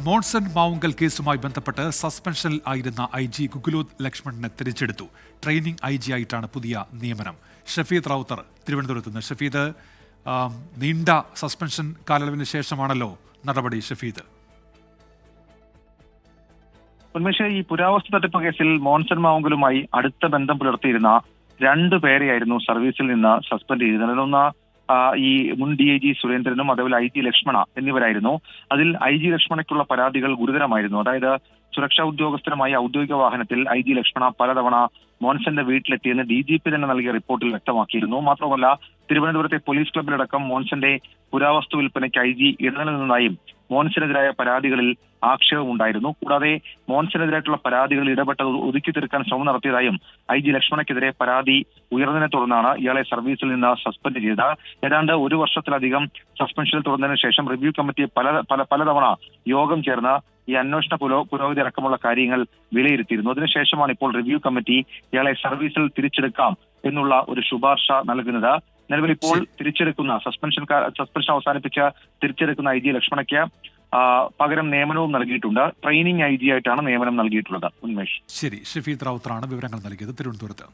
മോൺസൺ മാവുങ്കൽ കേസുമായി ബന്ധപ്പെട്ട് സസ്പെൻഷനിൽ ആയിരുന്ന IG ഗുഗുലോത് ലക്ഷ്മണനെ തിരിച്ചെടുത്തു. ട്രെയിനിംഗ് IG ആയിട്ടാണ് പുതിയ നിയമനം. ഷഫീദ് റാവുത്തർ തിരുവനന്തപുരത്ത് നിന്ന്. ഷഫീദ്, നീണ്ട സസ്പെൻഷൻ കാലയളവിന് ശേഷമാണല്ലോ നടപടി. ഷഫീദ്, ഉന്മേഷ്, ഈ പുരാവസ്തു തട്ടിപ്പ് കേസിൽ മോൺസൺ മാവുങ്കലുമായി അടുത്ത ബന്ധം പുലർത്തിയിരുന്ന 2 പേരെയായിരുന്നു സർവീസിൽ നിന്ന് സസ്പെൻഡ് ചെയ്തത്. ഒന്ന് ഈ മുൻ DIG സുരേന്ദ്രനും അതുപോലെ IG ലക്ഷ്മണ എന്നിവരായിരുന്നു. അതിൽ IG ലക്ഷ്മണയ്ക്കുള്ള പരാതികൾ ഗുരുതരമായിരുന്നു. അതായത് സുരക്ഷാ ഉദ്യോഗസ്ഥരുമായി ഔദ്യോഗിക വാഹനത്തിൽ IG ലക്ഷ്മണ പലതവണ മോൻസന്റെ വീട്ടിലെത്തിയെന്ന് DGP തന്നെ നൽകിയ റിപ്പോർട്ടിൽ വ്യക്തമാക്കിയിരുന്നു. മാത്രമല്ല, തിരുവനന്തപുരത്തെ പോലീസ് ക്ലബിലടക്കം മോൻസന്റെ പുരാവസ്തു വിൽപ്പനയ്ക്ക് IG ഇടനിലനിന്നതായും മോൻസനെതിരായ പരാതികളിൽ ആക്ഷേപമുണ്ടായിരുന്നു. കൂടാതെ മോൻസനെതിരായിട്ടുള്ള പരാതികളിൽ ഇടപെട്ടത് ഒതുക്കി തീർക്കാൻ ശ്രമം നടത്തിയതായും IG ലക്ഷ്മണയ്ക്കെതിരെ പരാതി ഉയർന്നതിനെ തുടർന്നാണ് ഇയാളെ സർവീസിൽ നിന്ന് സസ്പെൻഡ് ചെയ്തത്. ഏതാണ്ട് 1 വർഷത്തിലധികം സസ്പെൻഷനിൽ തുടർന്നതിന് ശേഷം റിവ്യൂ കമ്മിറ്റി പലതവണ യോഗം ചേർന്ന് ഈ അന്വേഷണ പുരോഗതി അടക്കമുള്ള കാര്യങ്ങൾ വിലയിരുത്തിയിരുന്നു. അതിനുശേഷമാണ് ഇപ്പോൾ റിവ്യൂ കമ്മിറ്റി ഇയാളെ സർവീസിൽ തിരിച്ചെടുക്കാം എന്നുള്ള ഒരു ശുപാർശ നൽകുന്നത്. നിലവിൽ ഇപ്പോൾ തിരിച്ചെടുക്കുന്ന സസ്പെൻഷൻ അവസാനിപ്പിച്ച് തിരിച്ചെടുക്കുന്ന IG ലക്ഷ്മണയ്ക്ക് പകരം നിയമനവും നൽകിയിട്ടുണ്ട്. ട്രെയിനിങ് IG ആയിട്ടാണ് നിയമനം നൽകിയിട്ടുള്ളത്. ഉന്മേഷ്, ശരി. ഷഫീദ് റാവുത്തറാണ് വിവരങ്ങൾ നൽകിയത് തിരുവനന്തപുരത്ത്.